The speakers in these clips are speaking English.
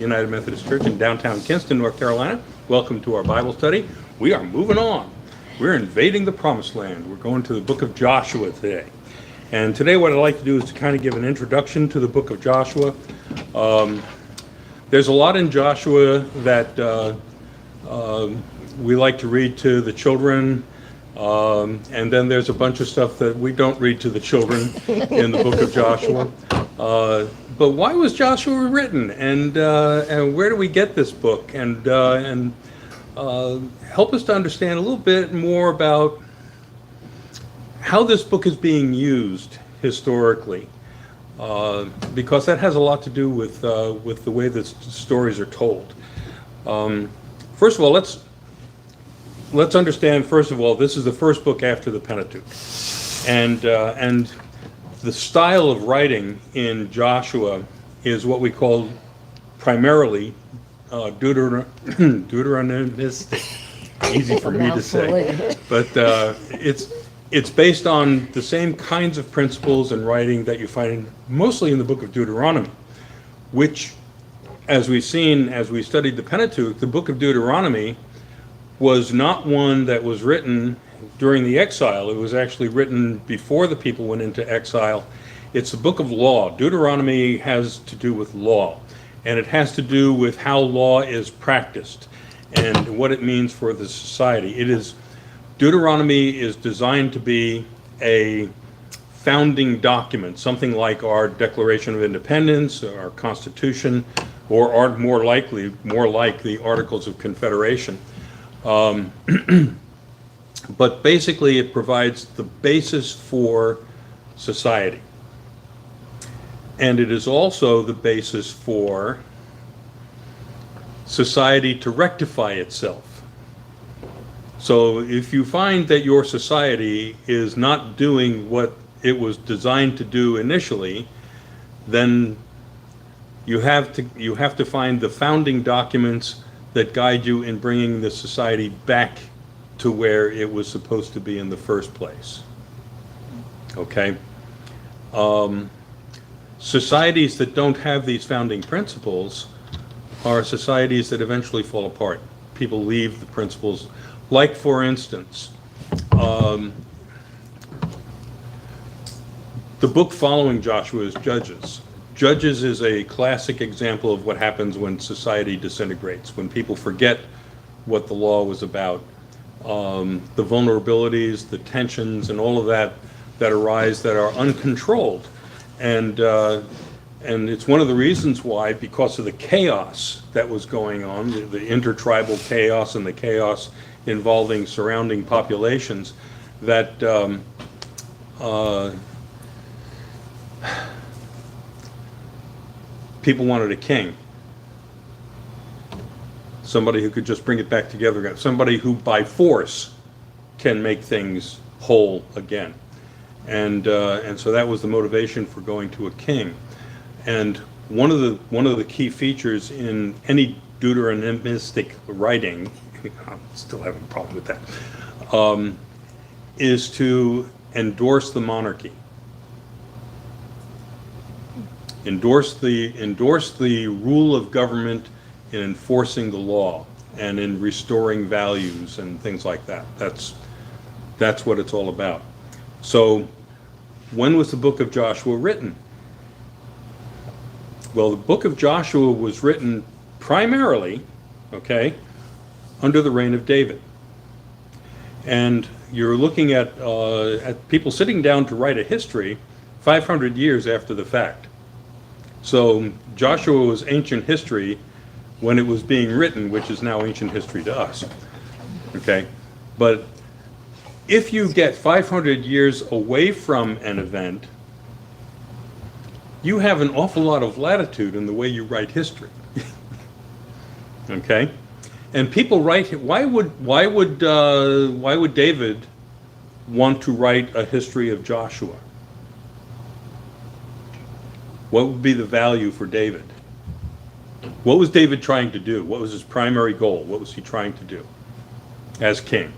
United Methodist Church in downtown Kinston, North Carolina. Welcome to our Bible study. We are moving on. We're invading the Promised Land. We're going to the book of Joshua today. And today what I'd like to do is to kind of give an introduction to the book of Joshua. There's a lot in Joshua that we like to read to the children, and then there's a bunch of stuff that we don't read to the children in the book of Joshua. But why was Joshua written, and where do we get this book, and help us to understand a little bit more about how this book is being used historically, because that has a lot to do with the way that stories are told. First of all, let's understand. First of all, this is the first book after the Pentateuch, and the style of writing in Joshua is what we call primarily Deuteronomistic. Easy for me to say, but it's based on the same kinds of principles and writing that you find mostly in the book of Deuteronomy, which, as we've seen as we studied the Pentateuch, the book of Deuteronomy was not one that was written during the exile. It was actually written before the people went into exile. It's a book of law. Deuteronomy has to do with law, and it has to do with how law is practiced and what it means for the society. Deuteronomy is designed to be a founding document, something like our Declaration of Independence, our Constitution, or more like the Articles of Confederation. But basically it provides the basis for society. And it is also the basis for society to rectify itself. So if you find that your society is not doing what it was designed to do initially, then you have to find the founding documents that guide you in bringing the society back to where it was supposed to be in the first place. Okay? Societies that don't have these founding principles are societies that eventually fall apart. People leave the principles. Like, for instance, the book following Joshua is Judges. Judges is a classic example of what happens when society disintegrates, when people forget what the law was about. The vulnerabilities, the tensions, and all of that arise that are uncontrolled, and it's one of the reasons why, because of the chaos that was going on, the intertribal chaos and the chaos involving surrounding populations, that people wanted a king. Somebody who could just bring it back together, somebody who by force can make things whole again. And so that was the motivation for going to a king. And one of the key features in any Deuteronomistic writing, I'm still having a problem with that, is to endorse the monarchy. Endorse the rule of government in enforcing the law and in restoring values and things like that. That's what it's all about. So when was the book of Joshua written? Well, the book of Joshua was written primarily, under the reign of David. And you're looking at people sitting down to write a history 500 years after the fact. So Joshua was ancient history when it was being written, which is now ancient history to us. Okay? But if you get 500 years away from an event, you have an awful lot of latitude in the way you write history. Okay? And people write, why would David want to write a history of Joshua? What would be the value for David? What was David trying to do? What was his primary goal? What was he trying to do as king?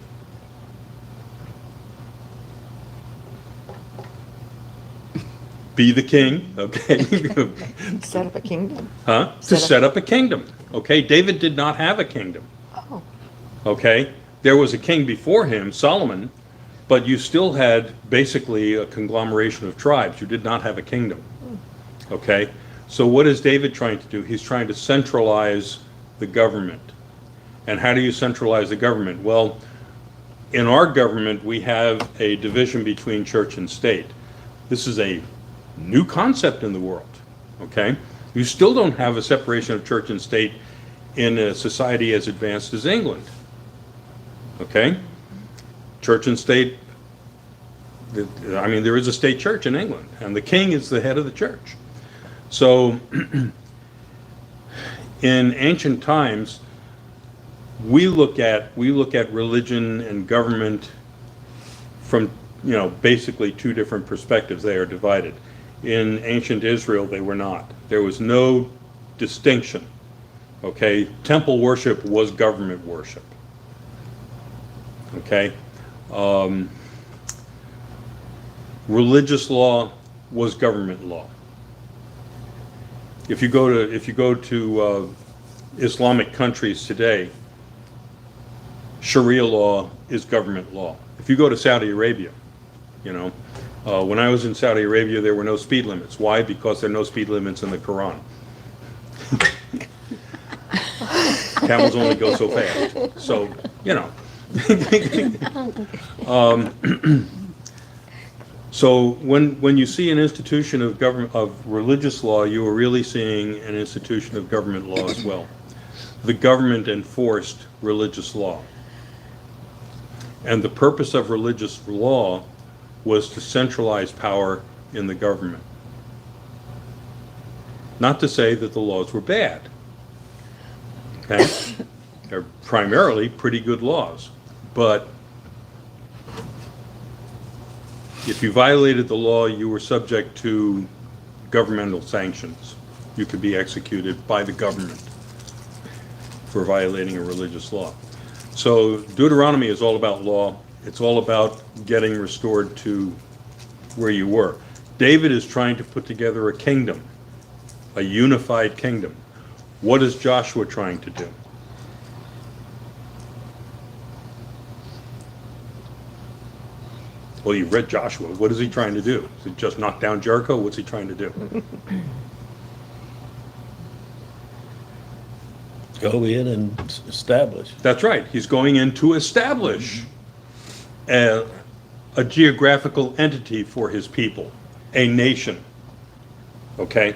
be the king, okay? Set up a kingdom. Huh? To set up a kingdom, okay? David did not have a kingdom, Oh, okay? There was a king before him, Solomon, but you still had basically a conglomeration of tribes. You did not have a kingdom, okay? So what is David trying to do? He's trying to centralize the government. And how do you centralize the government? Well, in our government, we have a division between church and state. This is a new concept in the world, okay? You still don't have a separation of church and state in a society as advanced as England, okay? Church and state, I mean, there is a state church in England, and the king is the head of the church. So, in ancient times, we look at religion and government from, basically two different perspectives. They are divided. In ancient Israel, they were not. There was no distinction. Okay, temple worship was government worship. Okay, religious law was government law. If you go to Islamic countries today, Sharia law is government law. If you go to Saudi Arabia, when I was in Saudi Arabia, there were no speed limits. Why? Because there are no speed limits in the Quran. Camels only go so fast. So, So when you see an institution of religious law, you are really seeing an institution of government law as well. The government enforced religious law. And the purpose of religious law was to centralize power in the government. Not to say that the laws were bad. Okay? They're primarily pretty good laws. But if you violated the law, you were subject to governmental sanctions. You could be executed by the government for violating a religious law. So Deuteronomy is all about law. It's all about getting restored to where you were. David is trying to put together a kingdom, a unified kingdom. What is Joshua trying to do? Well, you've read Joshua. What is he trying to do? Is it just knock down Jericho? What's he trying to do? Go in and establish. That's right. He's going in to establish a geographical entity for his people, a nation. Okay?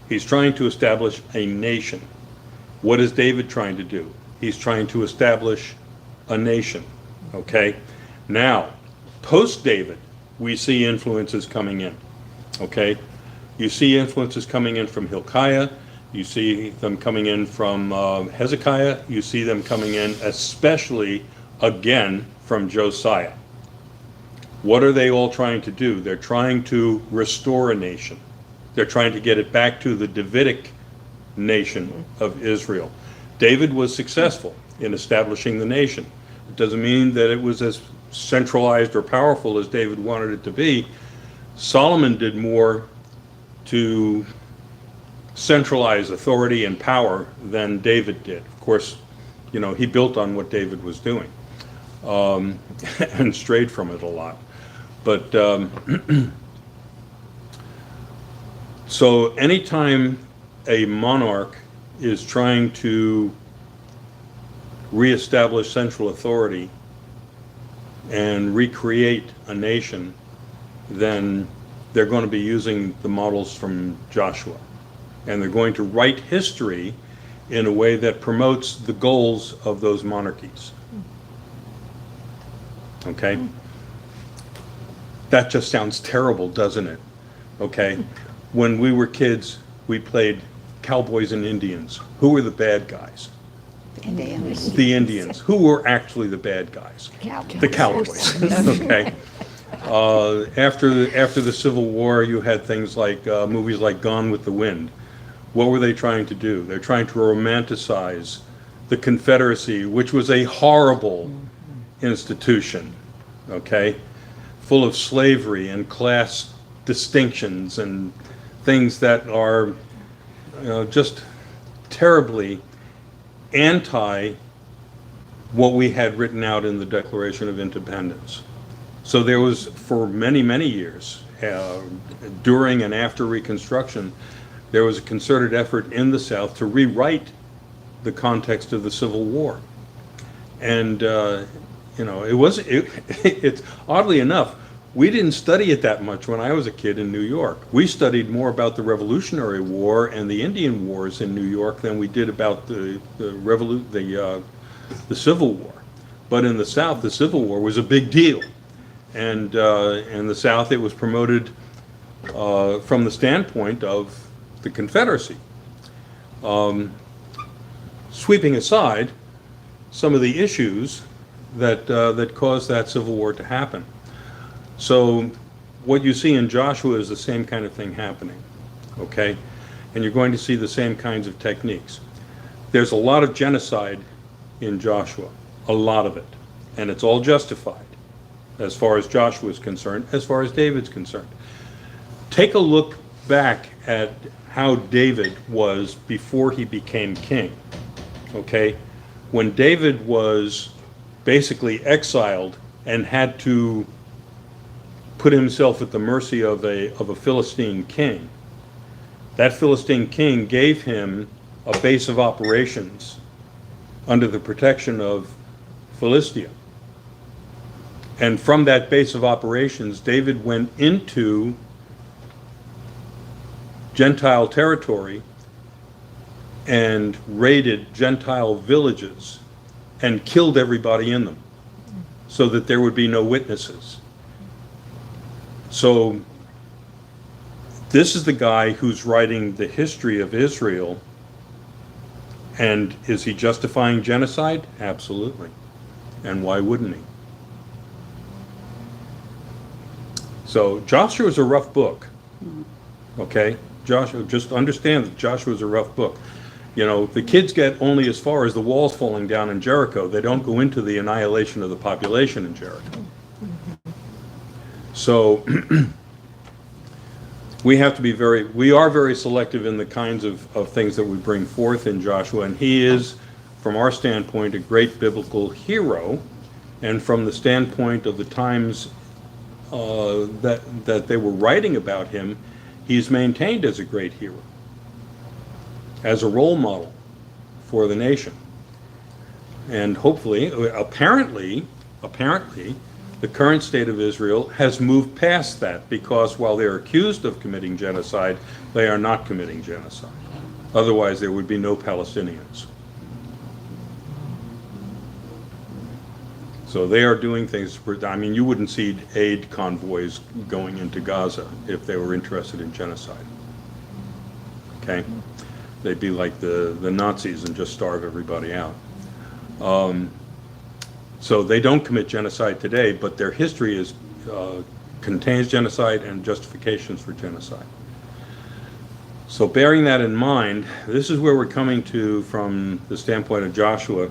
He's trying to establish a nation. What is David trying to do? He's trying to establish a nation. Okay? Now, post-David, we see influences coming in. Okay? You see influences coming in from Hilkiah. You see them coming in from Hezekiah. You see them coming in especially, again, from Josiah. What are they all trying to do? They're trying to restore a nation. They're trying to get it back to the Davidic nation of Israel. David was successful in establishing the nation. It doesn't mean that it was as centralized or powerful as David wanted it to be. Solomon did more to centralize authority and power than David did. Of course, he built on what David was doing and strayed from it a lot. But so anytime a monarch is trying to reestablish central authority and recreate a nation, then they're going to be using the models from Joshua. And they're going to write history in a way that promotes the goals of those monarchies. Okay? That just sounds terrible, doesn't it? Okay? When we were kids, we played cowboys and Indians. Who were the bad guys? Indians. The Indians. Who were actually the bad guys? Cowboys. The cowboys. Okay. After the Civil War, you had things like movies like Gone with the Wind. What were they trying to do? They're trying to romanticize the Confederacy, which was a horrible institution, okay, full of slavery and class distinctions and things that are just terribly anti what we had written out in the Declaration of Independence. So there was, for many, many years, during and after Reconstruction, there was a concerted effort in the South to rewrite the context of the Civil War. And, it's oddly enough, we didn't study it that much when I was a kid in New York. We studied more about the Revolutionary War and the Indian Wars in New York than we did about the Civil War. But in the South, the Civil War was a big deal. And in the South, it was promoted from the standpoint of the Confederacy. Sweeping aside some of the issues that caused that Civil War to happen. So what you see in Joshua is the same kind of thing happening, okay? And you're going to see the same kinds of techniques. There's a lot of genocide in Joshua, a lot of it, and it's all justified as far as Joshua is concerned, as far as David's concerned. Take a look back at how David was before he became king, okay? When David was basically exiled and had to put himself at the mercy of a Philistine king, that Philistine king gave him a base of operations under the protection of Philistia. And from that base of operations, David went into Gentile territory and raided Gentile villages and killed everybody in them so that there would be no witnesses. So this is the guy who's writing the history of Israel. And is he justifying genocide? Absolutely. And why wouldn't he? So Joshua is a rough book, okay? Joshua, just understand that Joshua is a rough book. You know, the kids get only as far as the walls falling down in Jericho. They don't go into the annihilation of the population in Jericho. So we are very selective in the kinds of things that we bring forth in Joshua, and he is, from our standpoint, a great biblical hero, and from the standpoint of the times that they were writing about him, he's maintained as a great hero, as a role model for the nation. And hopefully, apparently, the current state of Israel has moved past that, because while they're accused of committing genocide, they are not committing genocide. Otherwise, there would be no Palestinians. So they are doing things, I mean, you wouldn't see aid convoys going into Gaza if they were interested in genocide. Okay? They'd be like the Nazis and just starve everybody out. So they don't commit genocide today, but their history contains genocide and justifications for genocide. So bearing that in mind, this is where we're coming to from the standpoint of Joshua,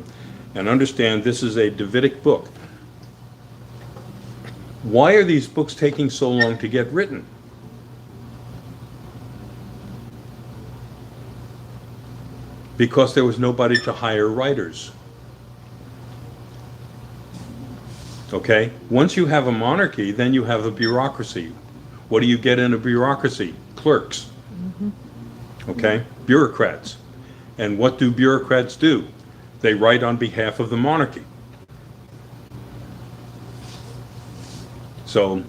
and understand this is a Davidic book. Why are these books taking so long to get written? Because there was nobody to hire writers. Okay? Once you have a monarchy, then you have a bureaucracy. What do you get in a bureaucracy? Clerks. Okay? Bureaucrats. And what do bureaucrats do? They write on behalf of the monarchy. So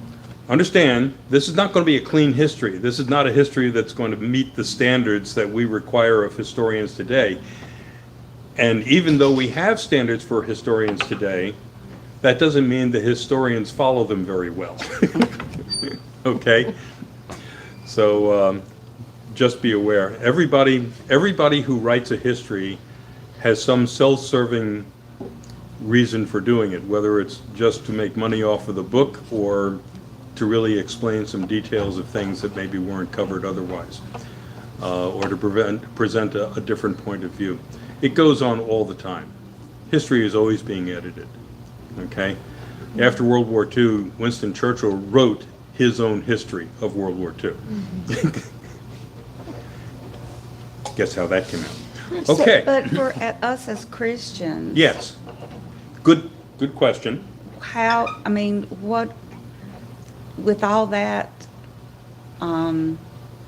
understand, this is not going to be a clean history. This is not a history that's going to meet the standards that we require of historians today. And even though we have standards for historians today, that doesn't mean the historians follow them very well. Okay? So just be aware. Everybody who writes a history has some self-serving reason for doing it, whether it's just to make money off of the book or to really explain some details of things that maybe weren't covered otherwise, or to present a different point of view. It goes on all the time. History is always being edited, okay? After World War II, Winston Churchill wrote his own history of World War II. Guess how that came out. Okay. But for us as Christians. Yes. Good question. How, I mean, what, with all that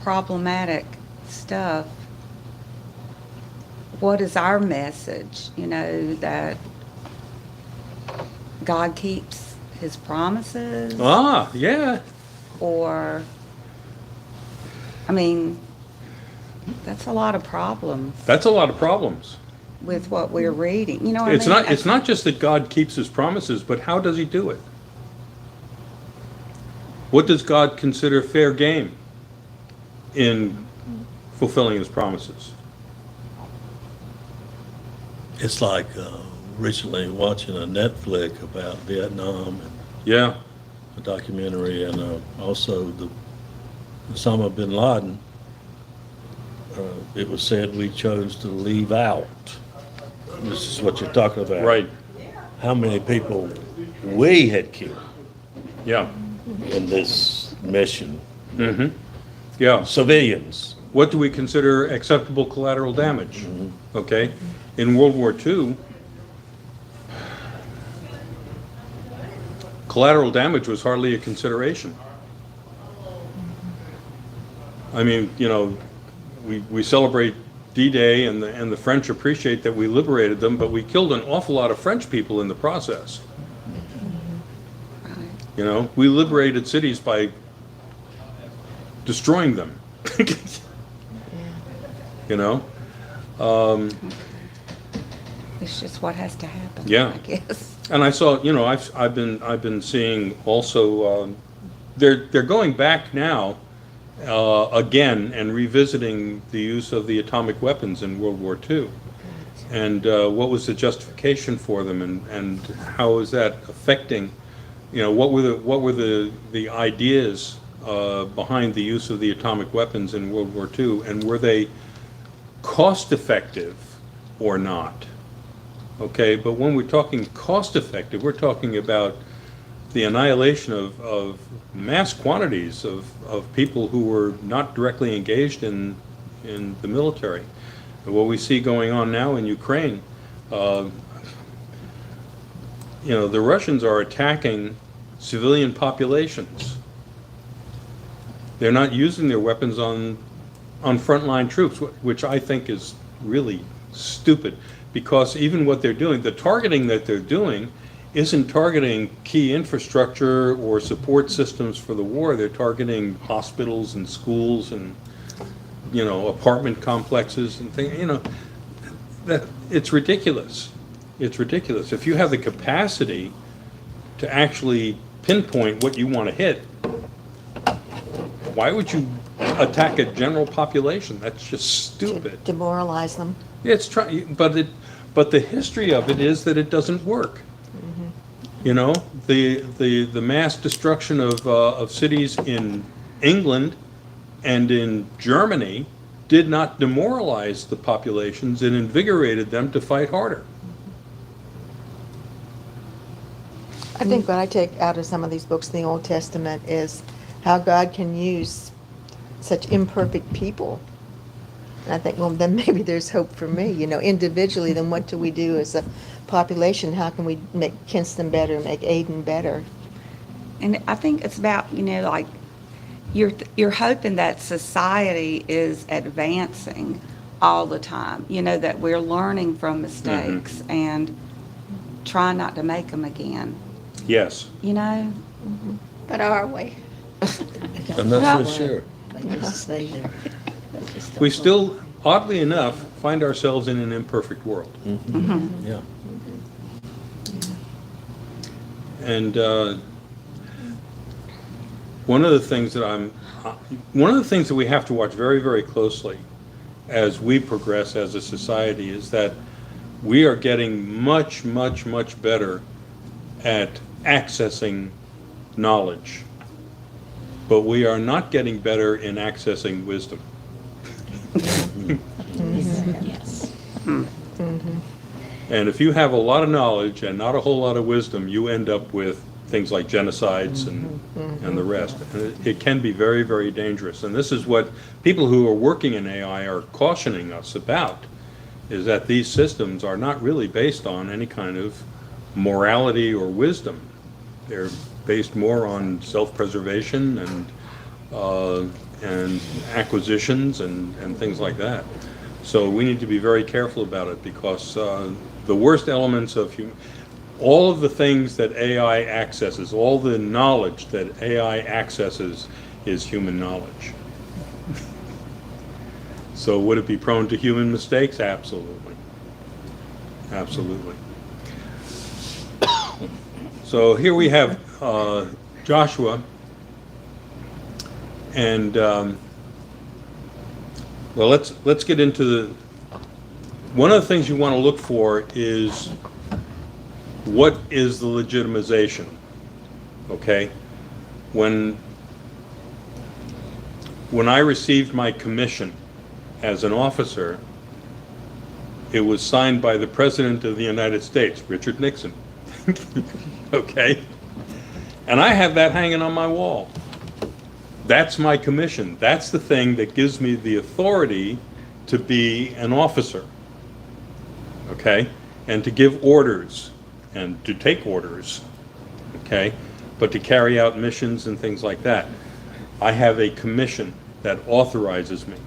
problematic stuff, what is our message? You know, that God keeps his promises? Ah, yeah. Or, I mean, that's a lot of problems That's a lot of problems. with what we're reading. You know what I mean? It's not just that God keeps his promises, but how does he do it? What does God consider fair game in fulfilling his promises? It's like recently watching a Netflix about Vietnam, and Yeah, a documentary, and also the Osama bin Laden. It was said we chose to leave out. This is what you're talking about. right. How many people we had killed Yeah. in this mission. Mm-hmm. Yeah. Civilians. What do we consider acceptable collateral damage? Okay. In World War II, collateral damage was hardly a consideration. I mean, you know, we celebrate D-Day and the French appreciate that we liberated them, but we killed an awful lot of French people in the process. Right. You know, we liberated cities by destroying them. You know? It's just what has to happen. Yeah. I guess. And I saw, you know, I've been seeing also, they're going back now again and revisiting the use of the atomic weapons in World War II, and what was the justification for them, and how is that affecting, you know, what were the ideas behind the use of the atomic weapons in World War II, and were they cost effective or not? Okay, but when we're talking cost effective, we're talking about the annihilation of mass quantities of people who were not directly engaged in the military. And what we see going on now in Ukraine, you know, the Russians are attacking civilian populations. They're not using their weapons on frontline troops, which I think is really stupid, because even what they're doing, the targeting that they're doing, isn't targeting key infrastructure or support systems for the war. They're targeting hospitals and schools and, you know, apartment complexes and things. You know, that it's ridiculous. It's ridiculous. If you have the capacity to actually pinpoint what you want to hit, why would you attack a general population? That's just stupid. Demoralize them. It's but the history of it is that it doesn't work. You know, the mass destruction of cities in England and in Germany did not demoralize the populations. It invigorated them to fight harder. I think what I take out of some of these books in the Old Testament is how God can use such imperfect people. And I think, well, then maybe there's hope for me. You know, individually, then what do we do as a population? How can we make Kinston better, make Aden better? And I think it's about, you know, like, you're hoping that society is advancing all the time, you know, that we're learning from mistakes and trying not to make them again, Yes. you know? But are we? I'm not so sure. We still, oddly enough, find ourselves in an imperfect world. Yeah. And one of the things that we have to watch very, very closely as we progress as a society is that we are getting much, much, much better at accessing knowledge, but we are not getting better in accessing wisdom. Yes. And if you have a lot of knowledge and not a whole lot of wisdom, you end up with things like genocides and the rest. And it can be very, very dangerous. And this is what people who are working in AI are cautioning us about, is that these systems are not really based on any kind of morality or wisdom. They're based more on self-preservation and acquisitions and things like that. So we need to be very careful about it, because the worst elements of all of the things that AI accesses, all the knowledge that AI accesses is human knowledge. So would it be prone to human mistakes? Absolutely. Absolutely. So here we have Joshua, and well, let's get into the. One of the things you want to look for is what is the legitimization. Okay, when I received my commission as an officer, it was signed by the President of the United States, Richard Nixon. Okay? And I have that hanging on my wall. That's my commission. That's the thing that gives me the authority to be an officer. Okay? And to give orders and to take orders. Okay? But to carry out missions and things like that. I have a commission that authorizes me.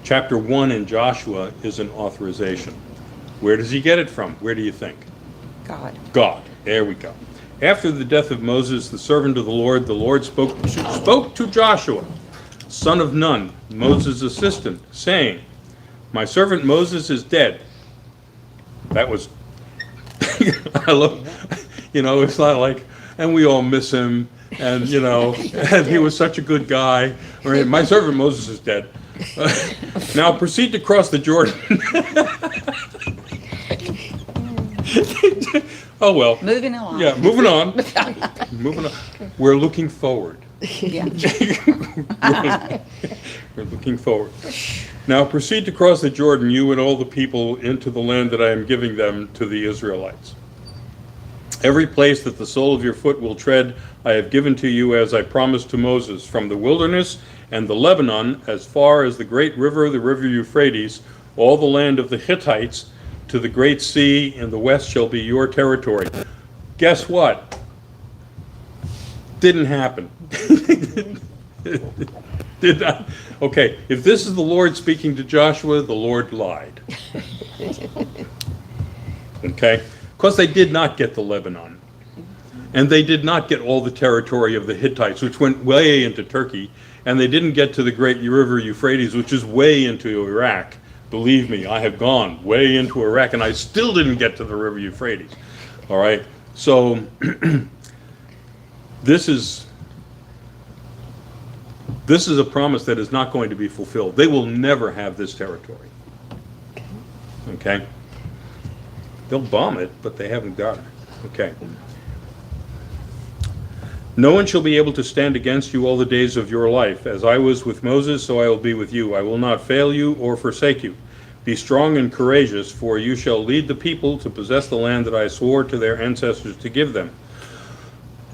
Chapter 1 in Joshua is an authorization. Where does he get it from? Where do you think? God. God. There we go. After the death of Moses, the servant of the Lord spoke to Joshua, son of Nun, Moses' assistant, saying, "My servant Moses is dead." That was, I love, it's not like, and we all miss him, and, and he was such a good guy. All right, my servant Moses is dead. Now proceed to cross the Jordan. Oh, well. Moving along. Yeah, moving on. Moving on. We're looking forward. Yeah. We're looking forward. Now proceed to cross the Jordan, you and all the people, into the land that I am giving them to the Israelites. Every place that the sole of your foot will tread, I have given to you, as I promised to Moses, from the wilderness and the Lebanon, as far as the great river, the river Euphrates, all the land of the Hittites, to the great sea in the west shall be your territory. Guess what? Didn't happen. Did not. Okay, if this is the Lord speaking to Joshua, the Lord lied. Okay? Because they did not get the Lebanon. And they did not get all the territory of the Hittites, which went way into Turkey. And they didn't get to the great river Euphrates, which is way into Iraq. Believe me, I have gone way into Iraq, and I still didn't get to the river Euphrates. All right? So, this is a promise that is not going to be fulfilled. They will never have this territory. Okay? They'll bomb it, but they haven't got it. Okay. No one shall be able to stand against you all the days of your life. As I was with Moses, so I will be with you. I will not fail you or forsake you. Be strong and courageous, for you shall lead the people to possess the land that I swore to their ancestors to give them.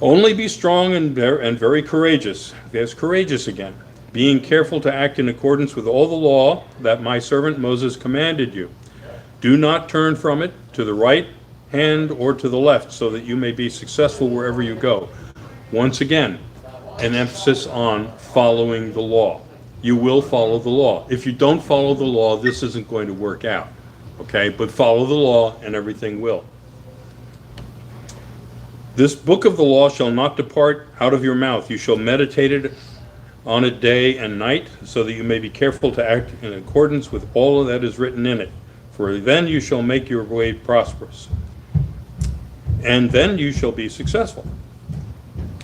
Only be strong and very courageous. There's courageous again. Being careful to act in accordance with all the law that my servant Moses commanded you. Do not turn from it to the right hand or to the left, so that you may be successful wherever you go. Once again, an emphasis on following the law. You will follow the law. If you don't follow the law, this isn't going to work out. Okay? But follow the law and everything will. This book of the law shall not depart out of your mouth. You shall meditate on it day and night, so that you may be careful to act in accordance with all that is written in it. For then you shall make your way prosperous. And then you shall be successful.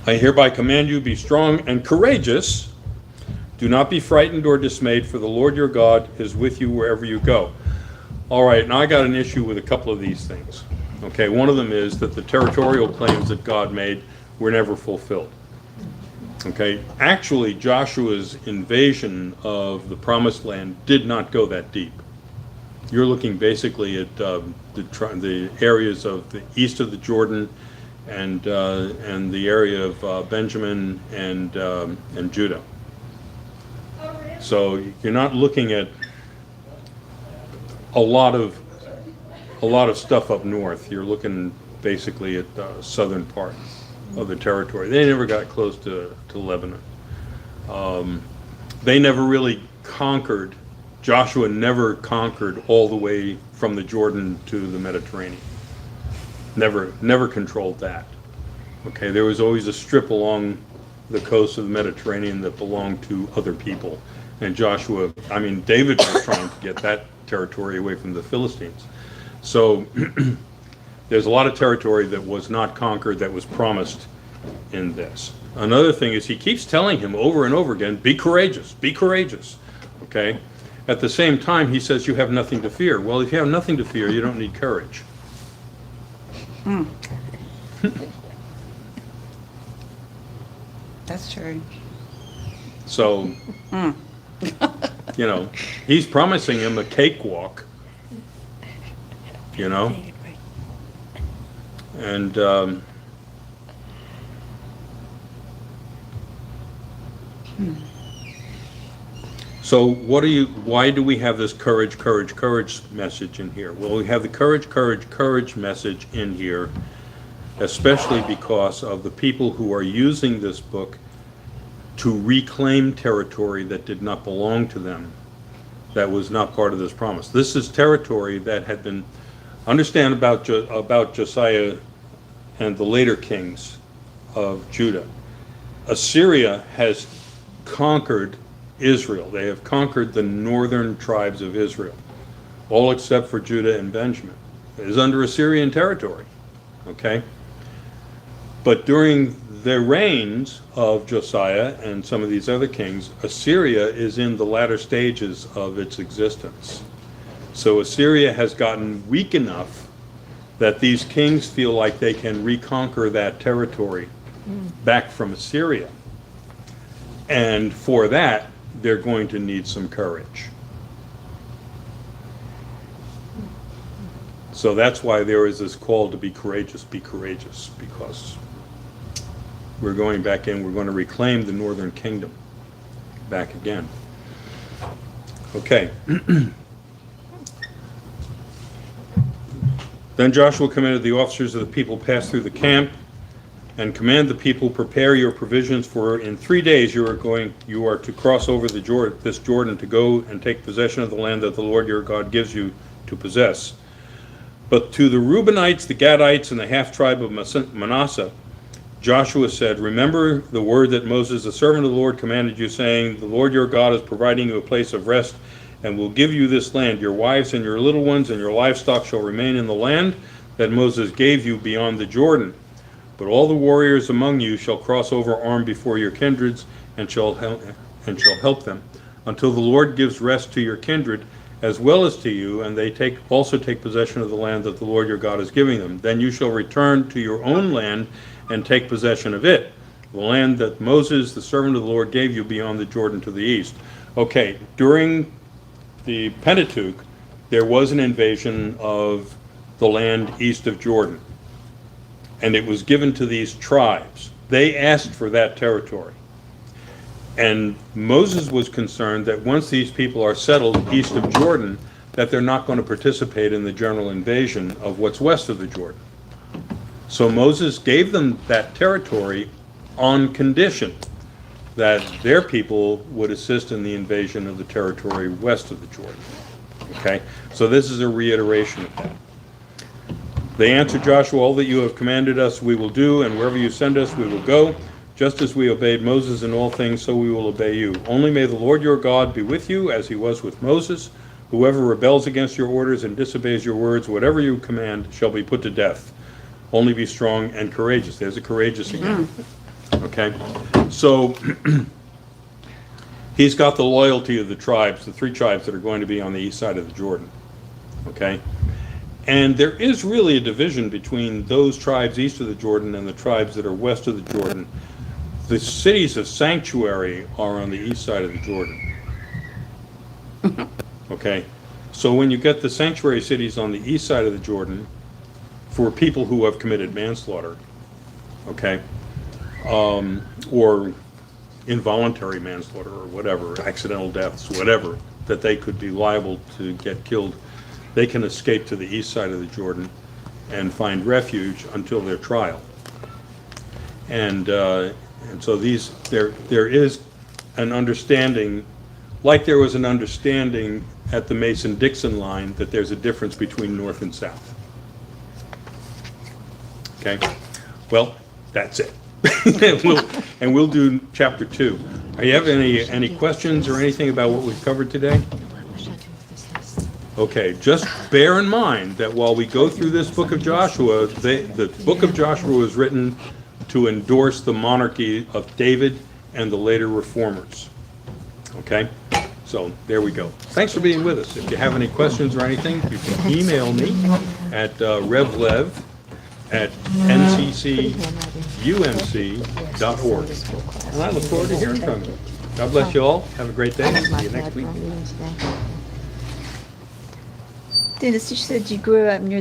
I hereby command you, be strong and courageous. Do not be frightened or dismayed, for the Lord your God is with you wherever you go. All right, now I got an issue with a couple of these things. Okay, one of them is that the territorial claims that God made were never fulfilled. Okay, actually Joshua's invasion of the Promised Land did not go that deep. You're looking basically at the areas of the east of the Jordan and the area of Benjamin and Judah. So you're not looking at a lot of stuff up north. You're looking basically at the southern part of the territory. They never got close to Lebanon. They never really conquered. Joshua never conquered all the way from the Jordan to the Mediterranean. Never controlled that. Okay, there was always a strip along the coast of the Mediterranean that belonged to other people. And David was trying to get that territory away from the Philistines. So there's a lot of territory that was not conquered that was promised in this. Another thing is he keeps telling him over and over again, be courageous, okay? At the same time, he says you have nothing to fear. Well, if you have nothing to fear, you don't need courage. That's true. So, he's promising him a cakewalk, and so why do we have this courage message in here? Well, we have the courage message in here, especially because of the people who are using this book to reclaim territory that did not belong to them, that was not part of this promise. This is territory that had been, understand about Josiah and the later kings of Judah. Assyria has conquered Israel. They have conquered the northern tribes of Israel, all except for Judah and Benjamin. It is under Assyrian territory, okay? But during the reigns of Josiah and some of these other kings, Assyria is in the latter stages of its existence. So Assyria has gotten weak enough that these kings feel like they can reconquer that territory back from Assyria. And for that, they're going to need some courage. So that's why there is this call to be courageous, because we're going back in, we're going to reclaim the northern kingdom back again. Okay. Then Joshua commanded the officers of the people pass through the camp and command the people, prepare your provisions, for in 3 days you are to cross over this Jordan to go and take possession of the land that the Lord your God gives you to possess. But to the Reubenites, the Gadites, and the half-tribe of Manasseh, Joshua said, remember the word that Moses, the servant of the Lord, commanded you, saying, the Lord your God is providing you a place of rest and will give you this land. Your wives and your little ones and your livestock shall remain in the land that Moses gave you beyond the Jordan. But all the warriors among you shall cross over armed before your kindreds and shall help them, until the Lord gives rest to your kindred as well as to you, and they also take possession of the land that the Lord your God is giving them. Then you shall return to your own land and take possession of it, the land that Moses, the servant of the Lord, gave you beyond the Jordan to the east. Okay, during the Pentateuch, there was an invasion of the land east of Jordan, and it was given to these tribes. They asked for that territory. And Moses was concerned that once these people are settled east of Jordan, that they're not going to participate in the general invasion of what's west of the Jordan. So Moses gave them that territory on condition that their people would assist in the invasion of the territory west of the Jordan. Okay? So this is a reiteration of that. They answered Joshua, all that you have commanded us we will do, and wherever you send us we will go. Just as we obeyed Moses in all things, so we will obey you. Only may the Lord your God be with you, as he was with Moses. Whoever rebels against your orders and disobeys your words, whatever you command, shall be put to death. Only be strong and courageous. There's a courageous again. Okay? So he's got the loyalty of the tribes, the 3 tribes that are going to be on the east side of the Jordan. Okay? And there is really a division between those tribes east of the Jordan and the tribes that are west of the Jordan. The cities of sanctuary are on the east side of the Jordan. Okay? So when you get the sanctuary cities on the east side of the Jordan, for people who have committed manslaughter, okay? Or involuntary manslaughter or whatever, accidental deaths, whatever, that they could be liable to get killed, they can escape to the east side of the Jordan and find refuge until their trial. And so there is an understanding, like there was an understanding at the Mason-Dixon line, that there's a difference between North and South. Okay? Well, that's it. And we'll do chapter 2. Do you have any questions or anything about what we've covered today? Okay, just bear in mind that while we go through this book of Joshua, the book of Joshua was written to endorse the monarchy of David and the later reformers. Okay? So there we go. Thanks for being with us. If you have any questions or anything, you can email me at revlev@nccumc.org. And I look forward to hearing from you. God bless you all. Have a great day. See you next week. Dennis, you said you grew up near